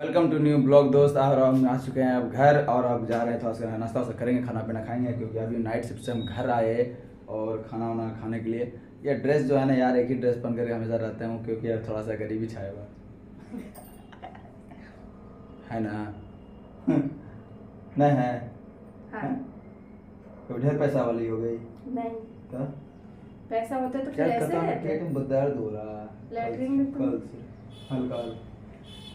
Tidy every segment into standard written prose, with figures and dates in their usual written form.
Welcome to new blog दोस्त। और हम आ चुके हैं अब घर और अब जा रहे हैं थोड़ा सा नाश्ता वास्ता करेंगे, खाना पीना खाएंगे क्योंकि अभी नाइट शिफ्ट से हम घर आए और खाना वाना खाने के लिए। ये ड्रेस जो है ना यार, एक ही ड्रेस पहन करके हमेशा रहते हूँ क्योंकि यार थोड़ा सा गरीबी छाया हुआ है ना। नहीं है हाँ। तो ढेर पैसा वाली हो गई नहीं तो पैसा होता तो क्या फिर ऐसे करता हूँ, रहते। पेट में दर्द हो रहा है लैट्रिन में कल से हल्का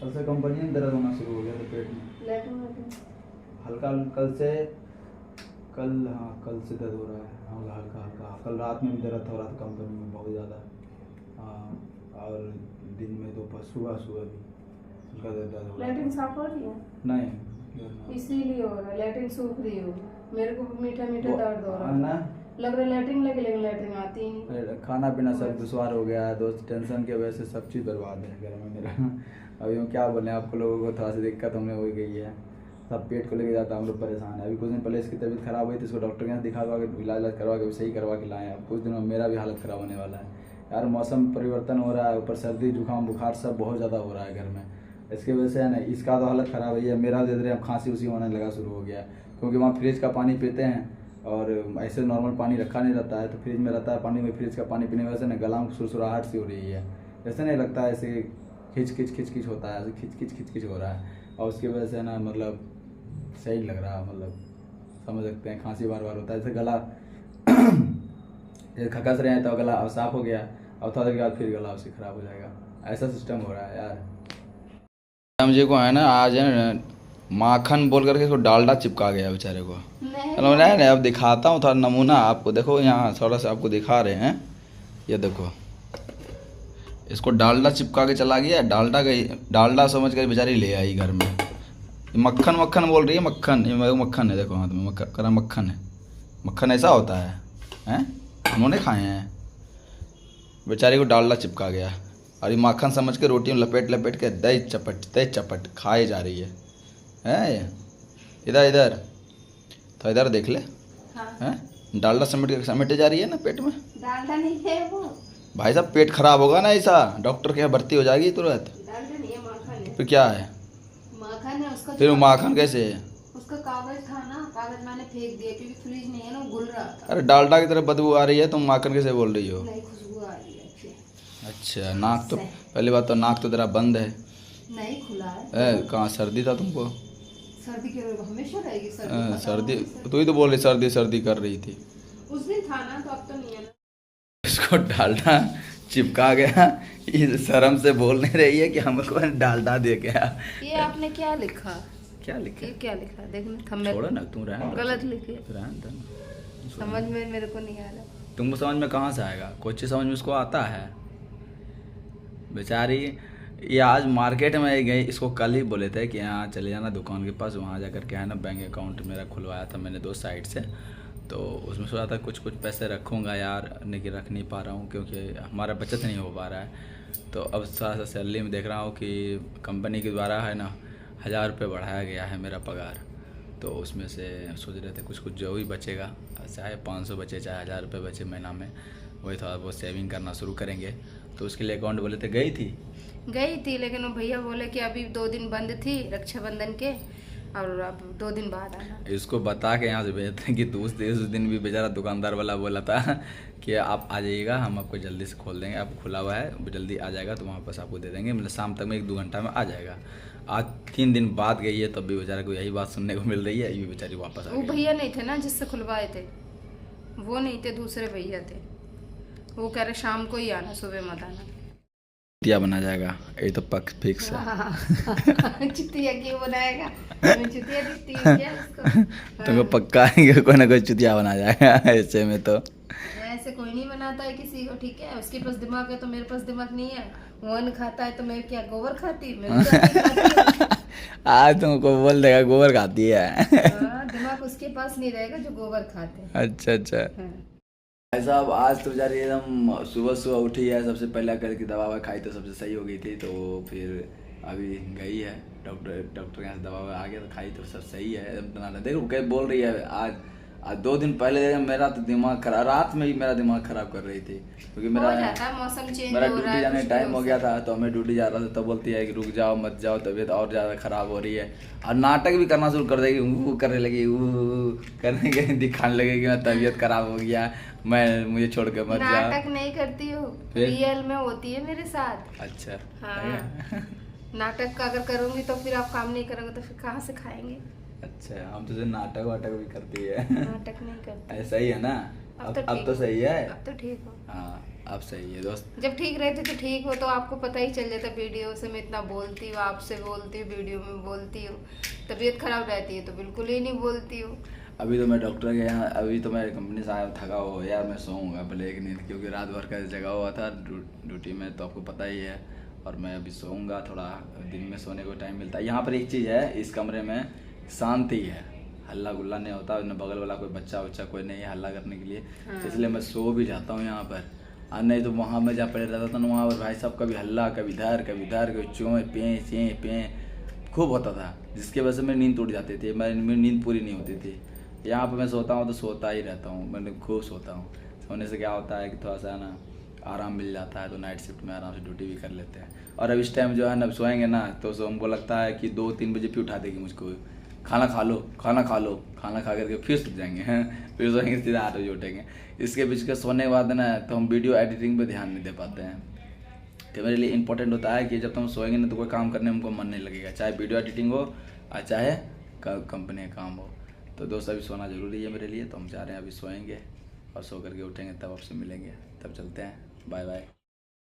कल से कंपनी में दर्द होना शुरू हो गया था पेट में लैट्रिन में हल्का कल से हाँ कल से दर्द हो रहा है। हाँ हल्का हल्का कल रात में भी दर्द हो रहा था कंपनी में बहुत ज़्यादा। हाँ और दिन में दोपहर सुबह सुबह भी हल्का दर्द हो रहा लैट्रिन है। साफ हो रही है नहीं इसीलिए हो रहा है। लैट्रिन सूख रही हो। मेरे को मीठा मीठा दर्द हो रहा ना है। लग रहा है लैट्रिन लगे लेकिन लैट्रिन आती ही नहीं। खाना पीना सब दुश्वार हो गया है दोस्त, टेंशन की वजह से सब चीज़ बर्बाद है घर में मेरा। अभी हम क्या बोलें आपको, लोगों को थोड़ा सी दिक्कत हमने हो गई है, सब पेट को लेके जाता हम लोग परेशान है। अभी कुछ दिन पहले इसकी तबीयत खराब हुई थी, इसको डॉक्टर के यहाँ दिखा के इलाज करवा के सही करवा के लाए। अब कुछ दिनों में मेरा भी हालत ख़राब होने वाला है यार। मौसम परिवर्तन हो रहा है, ऊपर सर्दी जुकाम बुखार सब बहुत ज़्यादा हो रहा है घर में। इसकी वजह से है ना, इसका तो हालत ख़राब है, मेरा धीरे धीरे खांसी उसी होने लगा शुरू हो गया क्योंकि वहाँ फ्रिज का पानी पीते हैं और ऐसे नॉर्मल पानी रखा नहीं रहता है, तो फ्रिज में रहता है पानी में। फ्रिज का पानी पीने की वजह से ना गला में सुरसुराहट सी हो रही है, ऐसे नहीं लगता है, ऐसे खिच होता है, ऐसे खिच हो रहा है। और उसकी वजह से ना मतलब सही लग रहा है, मतलब समझ सकते हैं, खांसी बार बार होता है, जैसे गला जैसे खकस रहे हैं तो गला साफ हो गया और थोड़ा देर के बाद फिर गला उससे ख़राब हो जाएगा। ऐसा सिस्टम हो रहा है यार। हम जी को है ना आज है ना माखन बोल करके इसको डालडा चिपका गया बेचारे को। चलो नहीं अब दिखाता हूँ थोड़ा नमूना आपको, देखो यहाँ थोड़ा सा आपको दिखा रहे हैं, ये देखो इसको डालडा चिपका के चला गया। डालडा समझ कर बेचारी ले आई घर में। मक्खन मक्खन बोल रही है, मक्खन, ये मक्खन है, देखो हाथ में मक्खन है। मक्खन ऐसा होता है हैं, उन्होंने खाए हैं। बेचारी को डालडा चिपका गया और ये माखन समझ के रोटी में लपेट लपेट के दही चपट खाए जा रही है। इधर तो इधर देख ले हैं, डालडा समेटे जा रही है ना पेट में। डालडा नहीं है वो भाई साहब पेट खराब होगा ना, ऐसा डॉक्टर के यहाँ भर्ती हो जाएगी तुरंत। डालडा नहीं है, माखन है। फिर क्या है? माखन है उसका। फिर वो माखन कैसे है? उसका कागज था ना, कागज मैंने फेंक दिया क्योंकि फ्रिज नहीं है ना, गुल रहा था। अरे डालडा की तरह बदबू आ रही है, तुम माखन कैसे बोल रही हो? नहीं, खुशबू आ रही है अच्छी। अच्छा नाक तो पहली बात तो नाक तो तेरा बंद है। नहीं खुला है। कहाँ सर्दी था तुमको? सर्दी के हमेशा रहेगी सर्दी तू ही तो बोल रही सर्दी कर रही थी। उस दिन था ना, तो अब तो नहीं है ना। इसको डालडा चिपका गया, इस शर्म से बोल नहीं रही है कि हमको डालडा दे गया। ये आपने क्या लिखा? क्या लिखे? ये क्या लिखा देखना, थंबनेल छोड़ो ना, तुम रहने दो। गलत लिखे। रहने दो ना। समझ में मेरे को नहीं आ रहा। तुमको समझ में कहाँ से आएगा? कोई चीज़ समझ में उसको आता है। बेचारी ये आज मार्केट में गई, इसको कल ही बोले थे कि यहाँ चले जाना दुकान के पास, वहाँ जाकर के है ना बैंक अकाउंट मेरा खुलवाया था मैंने 2 साइड से, तो उसमें सोचा था कुछ पैसे रखूँगा यार, लेकिन रख नहीं पा रहा हूँ क्योंकि हमारा बचत नहीं हो पा रहा है। तो अब थोड़ा सा सैलरी में देख रहा हूँ कि कंपनी के द्वारा है ना 1000 रुपये बढ़ाया गया है मेरा पगार, तो उसमें से सोच रहे थे कुछ जो भी बचेगा, चाहे 500 बचे चाहे 1000 रुपये बचे महीना में, वही थोड़ा बहुत सेविंग करना शुरू करेंगे। तो उसके लिए अकाउंट बोले थे, गई थी लेकिन वो भैया बोले कि अभी 2 दिन बंद थी रक्षाबंधन के, और अब 2 दिन बाद आना। इसको बता के यहाँ से भेजते हैं कि उस दिन भी बेचारा दुकानदार वाला बोला था कि आप आ जाइएगा, हम आपको जल्दी से खोल देंगे, आप खुला हुआ है जल्दी आ जाएगा तो वहाँ पास आपको दे देंगे, मतलब शाम तक में 1-2 घंटा में आ जाएगा। आज 3 दिन बाद गई है, तब भी बेचारा को यही बात सुनने को मिल रही है, ये बेचारी वापस आ गई। वो भैया नहीं थे ना जिससे खुलवाए थे, वो नहीं थे, दूसरे भैया थे। वो कह रहे शाम को ही आना, सुबह मत आना। चुतिया बना जाएगा, ये तो पक फिक्स है। चुतिया क्यों बनाएगा? चुतिया दिखती है क्या उसको? तुमको पक्का है कोई ना कोई चुतिया बना जाएगा ऐसे में। तो ऐसे कोई नहीं बनाता है किसी को, ठीक है? उसके पास दिमाग है तो मेरे पास दिमाग नहीं है। वो अन्न खाता है तो मैं क्या गोबर खाती? मैं भी खाती हूँ। आज तुमको बोल देगा गोबर खाती है। दिमाग उसके पास नहीं रहेगा जो गोबर खाते हैं। अच्छा भाई साहब, आज तो बेचारी एकदम सुबह उठी है, सबसे पहले करके दवा खाई तो सबसे सही हो गई थी, तो फिर अभी गई है डॉक्टर के यहाँ से दवा आ गया तो खाई तो सब सही है एकदम। देखो क्या बोल रही है, आज 2 दिन पहले मेरा तो दिमाग खराब, रात में ही मेरा दिमाग खराब कर रही थी, क्योंकि हो जाता है, मौसम चेंज मेरा हो रहा ड्यूटी है, जाने कुछ टाइम भी हो गया था, तो हमें ड्यूटी जा रहा था, तो बोलती है कि रुक जाओ मत जाओ, तबीयत और ज़्यादा खराब हो रही है। और नाटक भी करना शुरू कर देगी, वो करने लगी, वो करने के दिखाने लगे कि मैं तबीयत खराब हो गया, मुझे छोड़ के मत जाओ। नाटक नहीं करती हूँ, रियल में होती है मेरे साथ। अच्छा। हाँ। नाटक अगर करूंगी तो फिर आप काम नहीं करोगे तो फिर कहाँ से खाएंगे। अच्छा, हम तो नाटक वाटक भी करती है। नाटक नहीं करती। ऐसा ही है ना। अब तो सही है। अब तो ठीक हो। हाँ, अब सही है दोस्त। जब ठीक रहती तो ठीक हो, तो आपको पता ही चल जाता वीडियो से मैं इतना बोलती हूँ, आपसे बोलती हूँ, वीडियो में बोलती हूँ। तबीयत खराब रहती है तो बिल्कुल ही नहीं बोलती हूँ। अभी तो मैं डॉक्टर के यहाँ, अभी तो मैं कंपनी से आया, थका हुआ यार, मैं सोऊंगा भले एक नींद, क्योंकि रात भर का जगा हुआ था ड्यूटी में, तो आपको पता ही है। और मैं अभी सोऊंगा, थोड़ा दिन में सोने को टाइम मिलता है। यहाँ पर एक चीज़ है, इस कमरे में शांति है, हल्ला गुल्ला नहीं होता, न बगल वाला कोई बच्चा उच्चा कोई नहीं है हल्ला करने के लिए। हाँ। तो इसलिए मैं सो भी जाता हूँ यहाँ पर। और नहीं तो वहाँ में जहाँ पहले रहता था ना, वहाँ पर भाई साहब कभी हल्ला, कभी इधर कभी चों पें चें पें खूब होता था, जिसकी वजह से मेरी नींद टूट जाती थी, मेरी नींद पूरी नहीं होती थी। यहाँ पर मैं सोता हूँ तो सोता ही रहता हूँ, मैंने खूब सोता हूँ। सोने से क्या होता है कि थोड़ा सा ना आराम मिल जाता है, तो नाइट शिफ्ट में आराम से ड्यूटी भी कर लेते हैं। और अब इस टाइम जो है ना, सोएंगे ना तो हमको लगता है कि 2-3 बजे फिर उठा देगी मुझको, खाना खा लो, खाना खा लो, खाना खा करके फिर सो जाएंगे हैं, फिर सोएंगे, सीधा 8 बजे उठेंगे। इसके बीच के सोने के बाद ना, तो हम वीडियो एडिटिंग पे ध्यान नहीं दे पाते हैं। तो मेरे लिए इंपॉर्टेंट होता है कि जब तुम सोएंगे ना, तो कोई काम करने में हमको मन नहीं लगेगा, चाहे वीडियो एडिटिंग हो और चाहे कंपनी का काम हो। तो दोस्त अभी सोना ज़रूरी है मेरे लिए, तो हम चाह रहे हैं अभी सोएंगे और सो करके उठेंगे, तब आपसे मिलेंगे, तब चलते हैं, बाय बाय।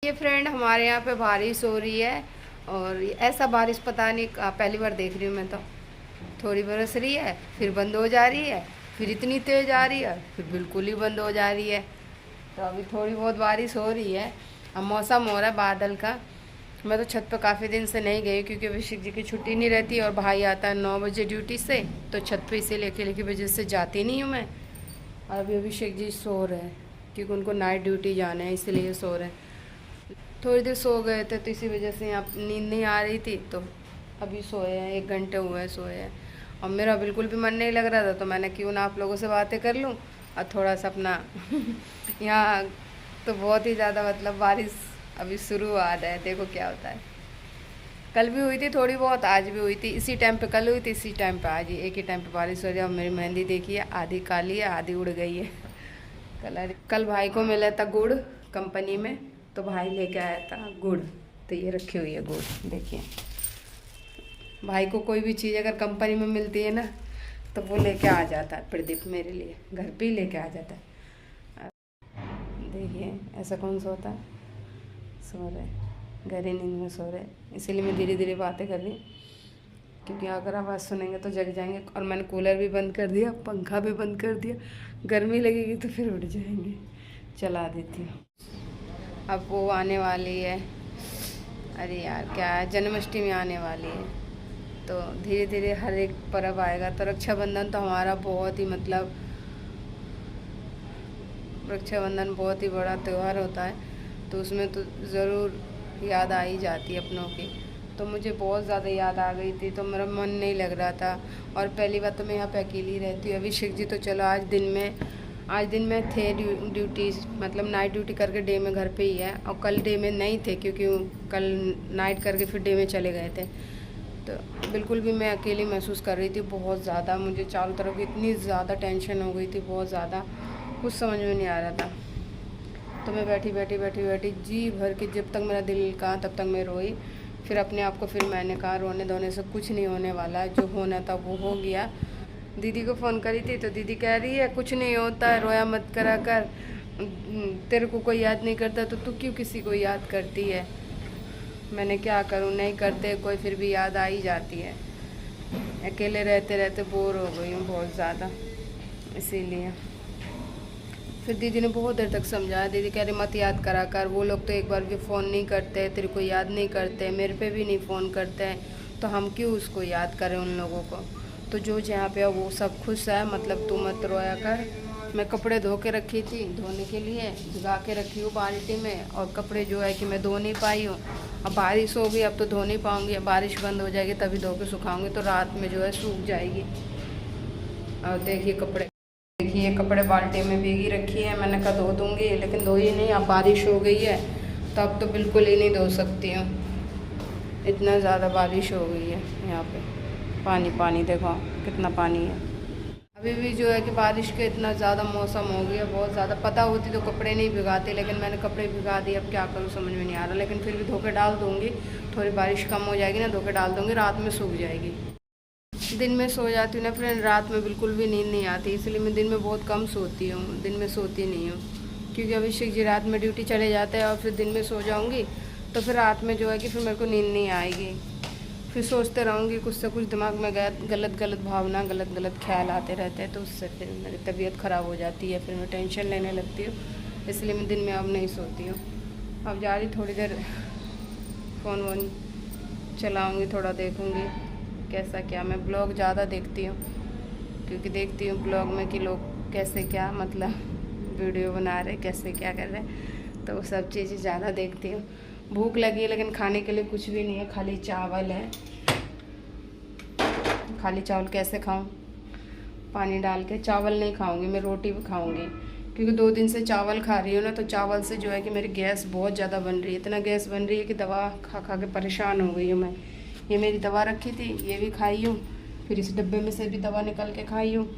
ये फ्रेंड, हमारे यहाँ पे बारिश हो रही है, और ऐसा बारिश पता नहीं पहली बार देख रही हूँ मैं तो। थोड़ी बरस रही है, फिर बंद हो जा रही है, फिर इतनी तेज आ रही है, फिर बिल्कुल ही बंद हो जा रही है। तो अभी थोड़ी बहुत बारिश हो रही है, अब मौसम हो रहा है बादल का। मैं तो छत पर काफ़ी दिन से नहीं गई, क्योंकि अभिषेक जी की छुट्टी नहीं रहती, और भाई आता है 9 बजे ड्यूटी से, तो छत पे इसीलिए अकेले की वजह से जाती नहीं हूँ मैं। और अभी अभिषेक जी सो रहे हैं, क्योंकि उनको नाइट ड्यूटी जाना है, इसलिए सो रहे हैं। थोड़ी देर सो गए थे, तो इसी वजह से यहाँ नींद नहीं आ रही थी, तो अभी सोए हैं, 1 घंटे हुए हैं सोए हैं। और मेरा बिल्कुल भी मन नहीं लग रहा था, तो मैंने क्यों ना आप लोगों से बातें कर लूँ, और थोड़ा सा अपना यहाँ तो बहुत ही ज़्यादा मतलब बारिश अभी शुरू आ रहा है, देखो क्या होता है। कल भी हुई थी थोड़ी बहुत, आज भी हुई थी, इसी टाइम पे कल हुई थी, इसी टाइम पे आज, एक ही टाइम पे बारिश हो रही है। और मेरी मेहंदी देखिए, आधी काली है, आधी उड़ गई है कलर। कल भाई को मिला था गुड़ कंपनी में, तो भाई लेके आया था गुड़, तो ये रखी हुई है गुड़, देखिए। भाई को कोई भी चीज़ अगर कंपनी में मिलती है ना, तो वो लेके आ जाता है प्रदीप, मेरे लिए घर पे ही लेके आ जाता है। देखिए ऐसा कौन सा होता है, सो रहे गहरी नींद में सो रहे, इसीलिए मैं धीरे धीरे बातें कर रही, क्योंकि अगर आवाज़ सुनेंगे तो जग जाएंगे। और मैंने कूलर भी बंद कर दिया, पंखा भी बंद कर दिया, गर्मी लगेगी तो फिर उठ जाएंगे, चला देती हूँ। अब वो आने वाली है, अरे यार क्या है, जन्माष्टमी आने वाली है, तो धीरे धीरे हर एक पर्व आएगा। तो रक्षाबंधन तो हमारा बहुत ही मतलब, रक्षाबंधन बहुत ही बड़ा त्यौहार होता है, तो उसमें तो ज़रूर याद आ ही जाती है अपनों की। तो मुझे बहुत ज़्यादा याद आ गई थी, तो मेरा मन नहीं लग रहा था। और पहली बात तो मैं यहाँ पे अकेली रहती हूँ, अभिषेक जी तो चलो आज दिन में थे ड्यूटी, मतलब नाइट ड्यूटी करके डे में घर पे ही है, और कल डे में नहीं थे, क्योंकि कल नाइट करके फिर डे में चले गए थे। तो बिल्कुल भी मैं अकेली महसूस कर रही थी, बहुत ज़्यादा मुझे चारों तरफ इतनी ज़्यादा टेंशन हो गई थी, बहुत ज़्यादा, कुछ समझ में नहीं आ रहा था। तो मैं बैठी जी भर के, जब तक मेरा दिल कहा तब तक मैं रोई। फिर अपने आप को फिर मैंने कहा रोने धोने से कुछ नहीं होने वाला, जो होना था वो हो गया। दीदी को फ़ोन करी थी, तो दीदी कह रही है कुछ नहीं होता है, रोया मत करा कर, तेरे को कोई याद नहीं करता तो तू क्यों किसी को याद करती है। मैंने क्या करूं, नहीं करते कोई फिर भी याद आ ही जाती है। अकेले रहते रहते बोर हो गई हूँ बहुत ज़्यादा, इसीलिए। फिर दीदी ने बहुत देर तक समझाया, दीदी कह रही मत याद करा कर, वो लोग तो एक बार भी फ़ोन नहीं करते, तेरे को याद नहीं करते, मेरे पे भी नहीं फ़ोन करते हैं, तो हम क्यों उसको याद करें उन लोगों को। तो जो जहाँ पे है वो सब खुश है, मतलब तू मत रोया कर। मैं कपड़े धो के रखी थी, धोने के लिए भिगा के रखी हूँ बाल्टी में, और कपड़े जो है कि मैं धो नहीं पाई हूँ। अब बारिश होगी, अब तो धो नहीं पाऊँगी, बारिश बंद हो जाएगी तभी धो के सुखाऊँगी, तो रात में जो है सूख जाएगी। और देखिए कपड़े देखिए कपड़े बाल्टी में भीगी रखी है, मैंने कहा धो दूँगी, लेकिन धो ही नहीं। अब बारिश हो गई है तो अब तो बिल्कुल ही नहीं धो सकती हूँ, इतना ज़्यादा बारिश हो गई है। यहाँ पे पानी पानी देखो कितना पानी है। अभी भी जो है कि बारिश के इतना ज़्यादा मौसम हो गया, बहुत ज़्यादा। पता होती तो कपड़े नहीं भिगाते, लेकिन मैंने कपड़े भिगा दिए। अब क्या करूँ समझ में नहीं आ रहा, लेकिन फिर भी धो के डाल दूँगी। थोड़ी बारिश कम हो जाएगी ना, धो के डाल दूँगी, रात में सूख जाएगी। दिन में सो जाती हूँ ना फ्रेंड, रात में बिल्कुल भी नींद नहीं आती, इसलिए मैं दिन में बहुत कम सोती हूँ। दिन में सोती नहीं हूँ, क्योंकि अभिषेक जी रात में ड्यूटी चले जाते हैं और फिर दिन में सो जाऊँगी तो फिर रात में जो है कि फिर मेरे को नींद नहीं आएगी। फिर सोचते रहूँगी, कुछ से कुछ दिमाग में गलत भावना, गलत ख्याल आते रहते हैं, तो उससे फिर मेरी तबीयत ख़राब हो जाती है, फिर मैं टेंशन लेने लगती हूँ। इसलिए मैं दिन में अब नहीं सोती हूँ। अब जा रही थोड़ी देर फ़ोन वोन चलाऊँगी, थोड़ा देखूँगी कैसा क्या। मैं ब्लॉग ज़्यादा देखती हूँ, क्योंकि देखती हूँ ब्लॉग में कि लोग कैसे क्या मतलब वीडियो बना रहे, कैसे क्या कर रहे हैं, तो वो सब चीज़ें ज़्यादा देखती हूँ। भूख लगी है लेकिन खाने के लिए कुछ भी नहीं है, खाली चावल है। खाली चावल कैसे खाऊं? पानी डाल के। चावल नहीं खाऊंगी मैं, रोटी भी खाऊंगी, क्योंकि 2 दिन से चावल खा रही हूँ ना, तो चावल से जो है कि मेरी गैस बहुत ज़्यादा बन रही है। इतना गैस बन रही है कि दवा खा खा के परेशान हो गई हूँ मैं। ये मेरी दवा रखी थी, ये भी खाई हूँ, फिर इस डब्बे में से भी दवा निकल के खाई हूँ।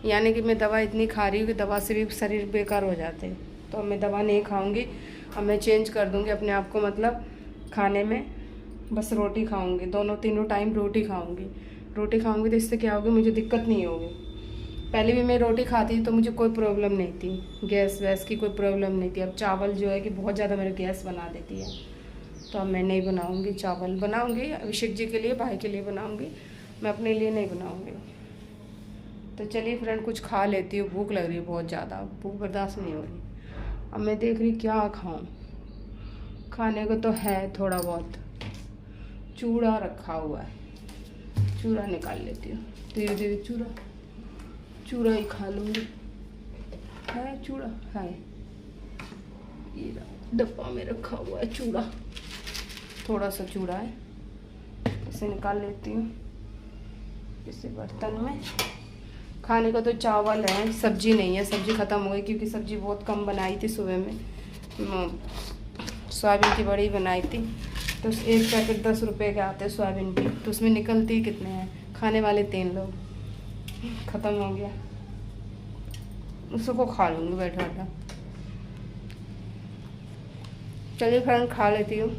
यानी कि मैं दवा इतनी खा रही हूँ कि दवा से भी शरीर बेकार हो जाते हैं। तो मैं दवा नहीं खाऊंगी, अब मैं चेंज कर दूंगी अपने आप को, मतलब खाने में बस रोटी खाऊंगी, तीनों टाइम रोटी खाऊंगी। रोटी खाऊंगी तो इससे क्या होगी, मुझे दिक्कत नहीं होगी। पहले भी मैं रोटी खाती थी तो मुझे कोई प्रॉब्लम नहीं थी, गैस वैस की कोई प्रॉब्लम नहीं थी। अब चावल जो है कि बहुत ज़्यादा मेरे गैस बना देती है, तो अब मैं नहीं बनाऊँगी। चावल बनाऊँगी अभिषेक जी के लिए, भाई के लिए बनाऊँगी, मैं अपने लिए नहीं बनाऊँगी। तो चलिए फ्रेंड, कुछ खा लेती हूँ, भूख लग रही है बहुत ज़्यादा, भूख बर्दाश्त नहीं हो रही। अब मैं देख रही क्या खाऊं। खाने को तो है थोड़ा बहुत, चूड़ा रखा हुआ है, चूड़ा निकाल लेती हूँ। धीरे धीरे चूड़ा ही खा लूँगी। है चूड़ा है, ये डब्बा में रखा हुआ है चूड़ा, थोड़ा सा चूड़ा है, इसे निकाल लेती हूँ किसी बर्तन में। खाने को तो चावल है, सब्जी नहीं है, सब्जी ख़त्म हो गई, क्योंकि सब्जी बहुत कम बनाई थी सुबह में। सोयाबीन की बड़ी बनाई थी, तो एक पैकेट 10 रुपए के आते हैं सोयाबीन की, तो उसमें निकलती कितने हैं, खाने वाले 3 लोग, ख़त्म हो गया। उसको खा लूँगी बैठा बैठा। चलिए फ्रेंड, खा लेती हूँ।